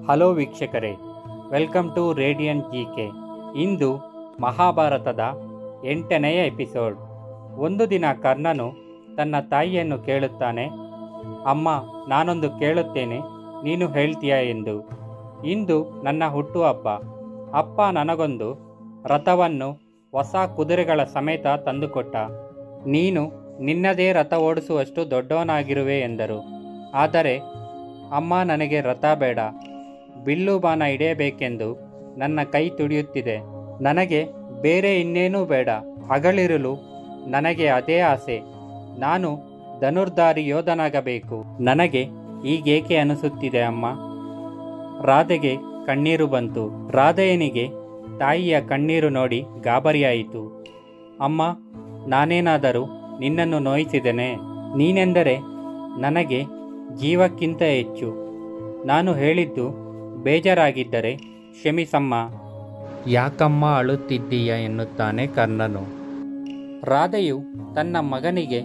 Hello ವೀಕ್ಷಕರೇ, welcome to radiant GK. ಇಂದು ಮಹಾಭಾರತದ 8ನೆಯ episode. ಒಂದು ದಿನ ಕರ್ಣನು ತನ್ನ ತಾಯಿಯನ್ನು ಕೇಳುತ್ತಾನೆ, ಅಮ್ಮ, ನಾನೊಂದು ಕೇಳುತ್ತೇನೆ, ನೀನು ಹೇಳ್ತೀಯಾ ಎಂದು. ಇಂದು ನನ್ನ ಹುಟ್ಟುಹಬ್ಬ. ಅಪ್ಪ ನನಗೊಂದು ರಥವನ್ನು ಹೊಸ ಕುದುರೆಗಳ ಸಮೇತ ತಂದುಕೊಟ್ಟ. ನೀನು ನಿನ್ನದೇ ರಥ ಓಡಿಸುವಷ್ಟು ದೊಡ್ಡವನಾಗಿರುವೆ ಎಂದರು. ಆದರೆ ಅಮ್ಮ, ನನಗೆ ರಥ ಬೇಡ, ಬಿಲ್ಲು ಬಾಣ ಹಿಡಿಯಬೇಕೆಂದು ನನ್ನ ಕೈ ತುಡಿಯುತ್ತಿದೆ. ನನಗೆ ಬೇರೆ ಇನ್ನೇನೂ ಬೇಡ. ಹಗಲಿರುಳು ನನಗೆ ಅದೇ ಆಸೆ. ನಾನು ಧನುರ್ಧಾರಿ ಯೋಧನಾಗಬೇಕು. ನನಗೆ ಹೀಗೇಕೆ ಅನಿಸುತ್ತಿದೆ ಅಮ್ಮ? ರಾಧೆಗೆ ಕಣ್ಣೀರು ಬಂತು. ರಾಧೆಯನಿಗೆ ತಾಯಿಯ ಕಣ್ಣೀರು ನೋಡಿ ಗಾಬರಿಯಾಯಿತು. ಅಮ್ಮ, ನಾನೇನಾದರೂ ನಿನ್ನನ್ನು ನೋಯಿಸಿದೆನೆ? ನೀನೆಂದರೆ ನನಗೆ ಜೀವಕ್ಕಿಂತ ಹೆಚ್ಚು. ನಾನು ಹೇಳಿದ್ದು ಬೇಜಾರಾಗಿದ್ದರೆ ಕ್ಷಮಿಸಮ್ಮ. ಯಾಕಮ್ಮ ಅಳುತ್ತಿದ್ದೀಯ ಎನ್ನುತ್ತಾನೆ ಕರ್ಣನು. ರಾಧೆಯು ತನ್ನ ಮಗನಿಗೆ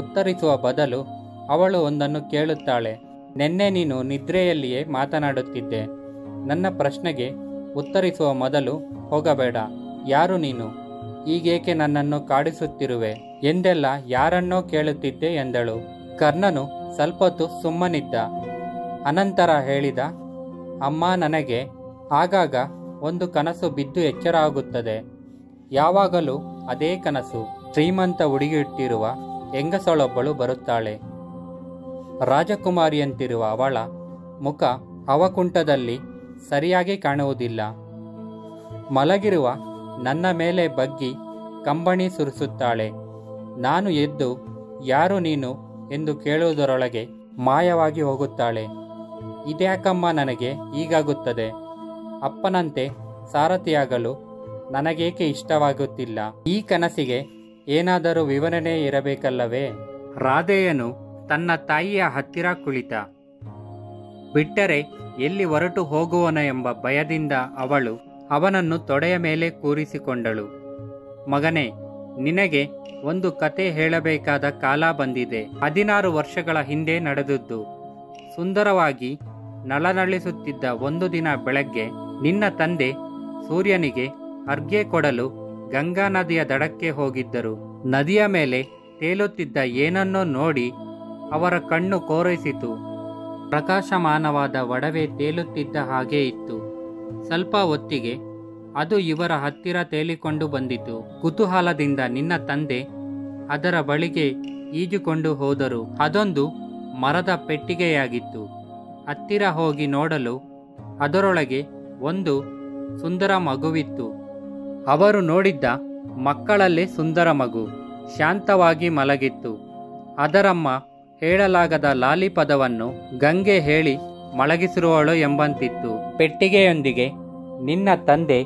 ಉತ್ತರಿಸುವ ಬದಲು ಅವಳು ಒಂದನ್ನು ಕೇಳುತ್ತಾಳೆ. ನೆನ್ನೆ ನೀನು ನಿದ್ರೆಯಲ್ಲಿಯೇ ಮಾತನಾಡುತ್ತಿದ್ದೆ. ನನ್ನ ಪ್ರಶ್ನೆಗೆ ಉತ್ತರಿಸುವ ಮೊದಲು ಹೋಗಬೇಡ. ಯಾರು ನೀನು? ಈಗೇಕೆ ನನ್ನನ್ನು ಕಾಡಿಸುತ್ತಿರುವೆ ಎಂದೆಲ್ಲ ಯಾರನ್ನೋ ಕೇಳುತ್ತಿದ್ದೆ ಎಂದಳು. ಕರ್ಣನು ಸ್ವಲ್ಪ ಹೊತ್ತು ಸುಮ್ಮನಿದ್ದ. ಅನಂತರ ಹೇಳಿದ, ಅಮ್ಮ, ನನಗೆ ಆಗಾಗ ಒಂದು ಕನಸು ಬಿದ್ದು ಎಚ್ಚರ ಆಗುತ್ತದೆ. ಯಾವಾಗಲೂ ಅದೇ ಕನಸು. ಶ್ರೀಮಂತ ಹುಡುಗಿಯಿಟ್ಟಿರುವ ಹೆಂಗಸಳೊಬ್ಬಳು ಬರುತ್ತಾಳೆ. ರಾಜಕುಮಾರಿಯಂತಿರುವ ಅವಳ ಮುಖ ಅವಕುಂಠದಲ್ಲಿ ಸರಿಯಾಗಿ ಕಾಣುವುದಿಲ್ಲ. ಮಲಗಿರುವ ನನ್ನ ಮೇಲೆ ಬಗ್ಗಿ ಕಂಬನಿ ಸುರಿಸುತ್ತಾಳೆ. ನಾನು ಎದ್ದು ಯಾರು ನೀನು ಎಂದು ಕೇಳುವುದರೊಳಗೆ ಮಾಯವಾಗಿ ಹೋಗುತ್ತಾಳೆ. ಇದ್ಯಾಕಮ್ಮ ನನಗೆ ಹೀಗಾಗುತ್ತದೆ? ಅಪ್ಪನಂತೆ ಸಾರಥಿಯಾಗಲು ನನಗೇಕೆ ಇಷ್ಟವಾಗುತ್ತಿಲ್ಲ? ಈ ಕನಸಿಗೆ ಏನಾದರೂ ವಿವರಣೆ ಇರಬೇಕಲ್ಲವೇ? ರಾಧೆಯನು ತನ್ನ ತಾಯಿಯ ಹತ್ತಿರ ಕುಳಿತ. ಬಿಟ್ಟರೆ ಎಲ್ಲಿ ಹೊರಟು ಹೋಗುವನ ಎಂಬ ಭಯದಿಂದ ಅವಳು ಅವನನ್ನು ತೊಡೆಯ ಮೇಲೆ ಕೂರಿಸಿಕೊಂಡಳು. ಮಗನೇ, ನಿನಗೆ ಒಂದು ಕತೆ ಹೇಳಬೇಕಾದ ಕಾಲ ಬಂದಿದೆ. 16 ವರ್ಷಗಳ ಹಿಂದೆ ನಡೆದದ್ದು. ಸುಂದರವಾಗಿ ನಳನಳಿಸುತ್ತಿದ್ದ ಒಂದು ದಿನ ಬೆಳಗ್ಗೆ ನಿನ್ನ ತಂದೆ ಸೂರ್ಯನಿಗೆ ಅರ್ಘ್ಯ ಕೊಡಲು ಗಂಗಾ ನದಿಯ ದಡಕ್ಕೆ ಹೋಗಿದ್ದರು. ನದಿಯ ಮೇಲೆ ತೇಲುತ್ತಿದ್ದ ಏನನ್ನೋ ನೋಡಿ ಅವರ ಕಣ್ಣು ಕೋರೈಸಿತು. ಪ್ರಕಾಶಮಾನವಾದ ಒಡವೆ ತೇಲುತ್ತಿದ್ದ ಹಾಗೆ ಇತ್ತು. ಸ್ವಲ್ಪ ಹೊತ್ತಿಗೆ ಅದು ಇವರ ಹತ್ತಿರ ತೇಲಿಕೊಂಡು ಬಂದಿತು. ಕುತೂಹಲದಿಂದ ನಿನ್ನ ತಂದೆ ಅದರ ಬಳಿಗೆ ಈಜುಕೊಂಡು ಹೋದರು. ಅದೊಂದು ಮರದ ಪೆಟ್ಟಿಗೆಯಾಗಿತ್ತು. ಹತ್ತಿರ ಹೋಗಿ ನೋಡಲು ಅದರೊಳಗೆ ಒಂದು ಸುಂದರ ಮಗುವಿತ್ತು. ಅವರು ನೋಡಿದ್ದ ಮಕ್ಕಳಲ್ಲೇ ಸುಂದರ ಮಗು ಶಾಂತವಾಗಿ ಮಲಗಿತ್ತು. ಅದರಮ್ಮ ಹೇಳಲಾಗದ ಲಾಲಿ ಪದವನ್ನು ಗಂಗೆ ಹೇಳಿ ಮಲಗಿಸಿರುವಳು ಎಂಬಂತಿತ್ತು. ಪೆಟ್ಟಿಗೆಯೊಂದಿಗೆ ನಿನ್ನ ತಂದೆ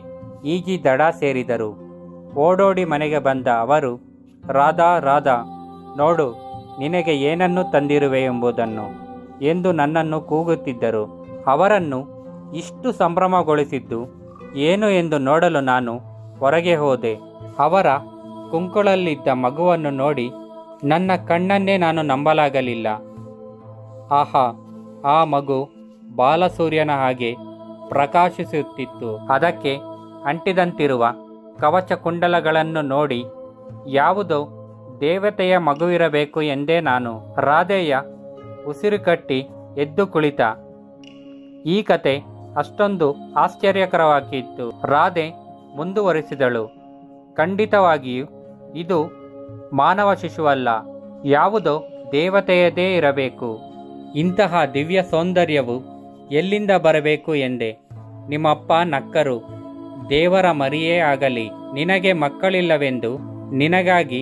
ಈಜಿ ದಡ ಸೇರಿದರು. ಓಡೋಡಿ ಮನೆಗೆ ಬಂದ ಅವರು, ರಾಧಾ, ರಾಧಾ, ನೋಡು ನಿನಗೆ ಏನನ್ನು ತಂದಿರುವೆ ಎಂಬುದನ್ನು ಎಂದು ನನ್ನನ್ನು ಕೂಗುತ್ತಿದ್ದರು. ಅವರನ್ನು ಇಷ್ಟು ಸಂಭ್ರಮಗೊಳಿಸಿದ್ದು ಏನು ಎಂದು ನೋಡಲು ನಾನು ಹೊರಗೆ ಹೋದೆ. ಅವರ ಕುಂಕುಳಲ್ಲಿದ್ದ ಮಗುವನ್ನು ನೋಡಿ ನನ್ನ ಕಣ್ಣನ್ನೇ ನಾನು ನಂಬಲಾಗಲಿಲ್ಲ. ಆಹಾ, ಆ ಮಗು ಬಾಲಸೂರ್ಯನ ಹಾಗೆ ಪ್ರಕಾಶಿಸುತ್ತಿತ್ತು. ಅದಕ್ಕೆ ಅಂಟಿದಂತಿರುವ ಕವಚ ಕುಂಡಲಗಳನ್ನು ನೋಡಿ ಯಾವುದೋ ದೇವತೆಯ ಮಗುವಿರಬೇಕು ಎಂದೇ ನಾನು. ರಾಧೆಯ ಉಸಿರು ಕಟ್ಟಿ ಎದ್ದು ಕುಳಿತ. ಈ ಕತೆ ಅಷ್ಟೊಂದು ಆಶ್ಚರ್ಯಕರವಾಗಿತ್ತು. ರಾಧೆ ಮುಂದುವರಿಸಿದಳು, ಖಂಡಿತವಾಗಿಯೂ ಇದು ಮಾನವ ಶಿಶುವಲ್ಲ, ಯಾವುದೋ ದೇವತೆಯದೇ ಇರಬೇಕು. ಇಂತಹ ದಿವ್ಯ ಸೌಂದರ್ಯವು ಎಲ್ಲಿಂದ ಬರಬೇಕು ಎಂದೆ. ನಿಮ್ಮಪ್ಪ ನಕ್ಕರು. ದೇವರ ಮರಿಯೇ ಆಗಲಿ, ನಿನಗೆ ಮಕ್ಕಳಿಲ್ಲವೆಂದು ನಿನಗಾಗಿ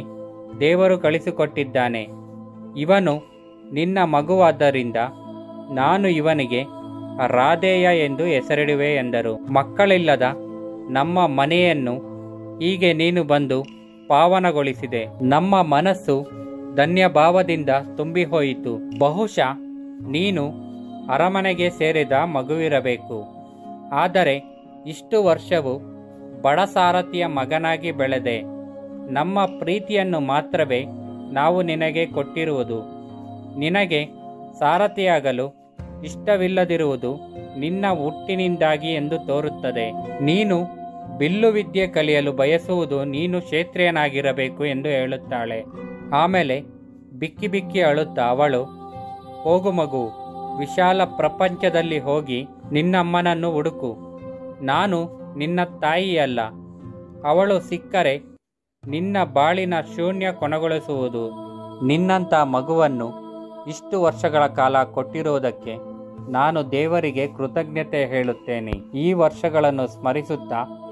ದೇವರು ಕಳಿಸಿಕೊಟ್ಟಿದ್ದಾನೆ. ಇವನು ನಿನ್ನ ಮಗುವಾದ್ದರಿಂದ ನಾನು ಇವನಿಗೆ ರಾಧೇಯ ಎಂದು ಹೆಸರಿಡುವೆ ಎಂದರು. ಮಕ್ಕಳಿಲ್ಲದ ನಮ್ಮ ಮನೆಯನ್ನು ಹೀಗೆ ನೀನು ಬಂದು ಪಾವನಗೊಳಿಸಿದೆ. ನಮ್ಮ ಮನಸ್ಸು ಧನ್ಯಭಾವದಿಂದ ತುಂಬಿ ಹೋಯಿತು. ಬಹುಶಃ ನೀನು ಅರಮನೆಗೆ ಸೇರಿದ ಮಗುವಿರಬೇಕು. ಆದರೆ ಇಷ್ಟು ವರ್ಷವು ಬಡ ಸಾರಥಿಯ ಮಗನಾಗಿ ಬೆಳೆದೆ. ನಮ್ಮ ಪ್ರೀತಿಯನ್ನು ಮಾತ್ರವೇ ನಾವು ನಿನಗೆ ಕೊಟ್ಟಿರುವುದು. ನಿನಗೆ ಸಾರಥಿಯಾಗಲು ಇಷ್ಟವಿಲ್ಲದಿರುವುದು ನಿನ್ನ ಹುಟ್ಟಿನಿಂದಾಗಿ ಎಂದು ತೋರುತ್ತದೆ. ನೀನು ಬಿಲ್ಲು ವಿದ್ಯೆ ಕಲಿಯಲು ಬಯಸುವುದು ನೀನು ಕ್ಷೇತ್ರಿಯನಾಗಿರಬೇಕು ಎಂದು ಹೇಳುತ್ತಾಳೆ. ಆಮೇಲೆ ಬಿಕ್ಕಿ ಬಿಕ್ಕಿ ಅಳುತ್ತಾ ಅವಳು, ಹೋಗು ಮಗು, ವಿಶಾಲ ಪ್ರಪಂಚದಲ್ಲಿ ಹೋಗಿ ನಿನ್ನಮ್ಮನನ್ನು ಹುಡುಕು. ನಾನು ನಿನ್ನ ತಾಯಿಯಲ್ಲ. ಅವಳು ಸಿಕ್ಕರೆ ನಿನ್ನ ಬಾಳಿನ ಶೂನ್ಯ ಕೊನೆಗೊಳಿಸುವುದು. ನಿನ್ನಂಥ ಮಗುವನ್ನು ಇಷ್ಟು ವರ್ಷಗಳ ಕಾಲ ಕೊಟ್ಟಿರುವುದಕ್ಕೆ ನಾನು ದೇವರಿಗೆ ಕೃತಜ್ಞತೆ ಹೇಳುತ್ತೇನೆ. ಈ ವರ್ಷಗಳನ್ನು ಸ್ಮರಿಸುತ್ತಾ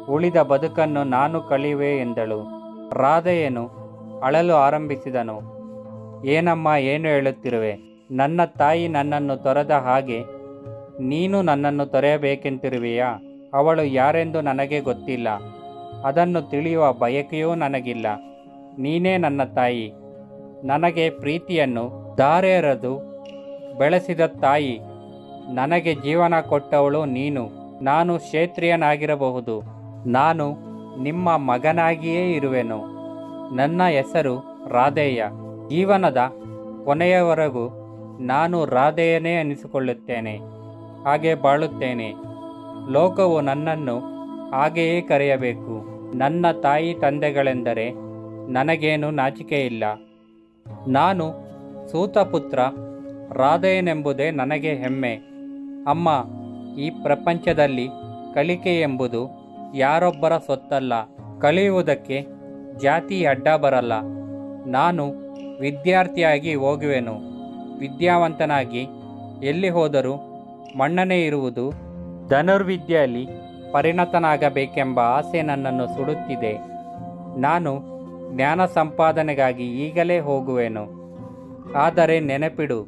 ಉಳಿದ ಬದುಕನ್ನು ನಾನು ಕಳೆಯುವೆ ಎಂದಳು. ರಾಧೆಯನು ಅಳಲು ಆರಂಭಿಸಿದನು. ಏನಮ್ಮ, ಏನು ಹೇಳುತ್ತಿರುವೆ? ನನ್ನ ತಾಯಿ ನನ್ನನ್ನು ತೊರೆದ ಹಾಗೆ ನೀನು ನನ್ನನ್ನು ತೊರೆಯಬೇಕೆಂತಿರುವೆಯಾ? ಅವಳು ಯಾರೆಂದು ನನಗೆ ಗೊತ್ತಿಲ್ಲ. ಅದನ್ನು ತಿಳಿಯುವ ಬಯಕೆಯೂ ನನಗಿಲ್ಲ. ನೀನೇ ನನ್ನ ತಾಯಿ. ನನಗೆ ಪ್ರೀತಿಯನ್ನು ಧಾರೆಯೆರೆದು ಬೆಳೆಸಿದ ತಾಯಿ. ನನಗೆ ಜೀವನ ಕೊಟ್ಟವಳು ನೀನು. ನಾನು ಕ್ಷೇತ್ರಿಯನಾಗಿರಬಹುದು. ನಾನು ನಿಮ್ಮ ಮಗನಾಗಿಯೇ ಇರುವೆನು. ನನ್ನ ಹೆಸರು ರಾಧೇಯ. ಜೀವನದ ಕೊನೆಯವರೆಗೂ ನಾನು ರಾಧೆಯನೇ ಅನಿಸಿಕೊಳ್ಳುತ್ತೇನೆ. ಹಾಗೆ ಬಾಳುತ್ತೇನೆ. ಲೋಕವು ನನ್ನನ್ನು ಹಾಗೆಯೇ ಕರೆಯಬೇಕು. ನನ್ನ ತಾಯಿ ತಂದೆಗಳೆಂದರೆ ನನಗೇನು ನಾಚಿಕೆಯಿಲ್ಲ. ನಾನು ಸೂತಪುತ್ರ ರಾಧೆಯನೆಂಬುದೇ ನನಗೆ ಹೆಮ್ಮೆ. ಅಮ್ಮ, ಈ ಪ್ರಪಂಚದಲ್ಲಿ ಕಲಿಕೆ ಎಂಬುದು ಯಾರೊಬ್ಬರ ಸೊತ್ತಲ್ಲ. ಕಲಿಯುವುದಕ್ಕೆ ಜಾತಿ ಅಡ್ಡ ಬರಲ್ಲ. ನಾನು ವಿದ್ಯಾರ್ಥಿಯಾಗಿ ಹೋಗುವೆನು. ವಿದ್ಯಾವಂತನಾಗಿ ಎಲ್ಲಿ ಹೋದರೂ ಮನ್ನಣೆ ಇರುವುದು. ಧನುರ್ವಿದ್ಯೆಯಲ್ಲಿ ಪರಿಣತನಾಗಬೇಕೆಂಬ ಆಸೆ ನನ್ನನ್ನು ಸುಡುತ್ತಿದೆ. ನಾನು ಜ್ಞಾನ ಸಂಪಾದನೆಗಾಗಿ ಈಗಲೇ ಹೋಗುವೆನು. ಆದರೆ ನೆನಪಿಡು,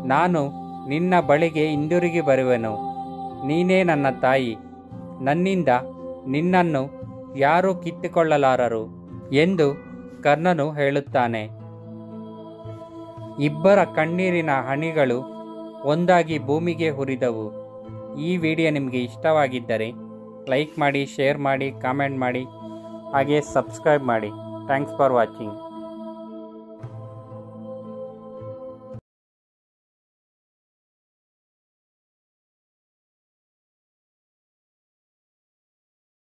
ನಾನು ನಿನ್ನ ಬಳಿಗೆ ಹಿಂದಿರುಗಿ ಬರುವೆನು. ನೀನೇ ನನ್ನ ತಾಯಿ. ನನ್ನಿಂದ ನಿನ್ನನ್ನು ಯಾರೂ ಕಿತ್ತುಕೊಳ್ಳಲಾರರು ಎಂದು ಕರ್ಣನು ಹೇಳುತ್ತಾನೆ. ಇಬ್ಬರ ಕಣ್ಣೀರಿನ ಹನಿಗಳು ಒಂದಾಗಿ ಭೂಮಿಗೆ ಹುರಿದವು. ಈ ವಿಡಿಯೋ ನಿಮಗೆ ಇಷ್ಟವಾಗಿದ್ದರೆ ಲೈಕ್ ಮಾಡಿ, ಶೇರ್ ಮಾಡಿ, ಕಾಮೆಂಟ್ ಮಾಡಿ, ಹಾಗೆ ಸಬ್ಸ್ಕ್ರೈಬ್ ಮಾಡಿ. Thanks for watching.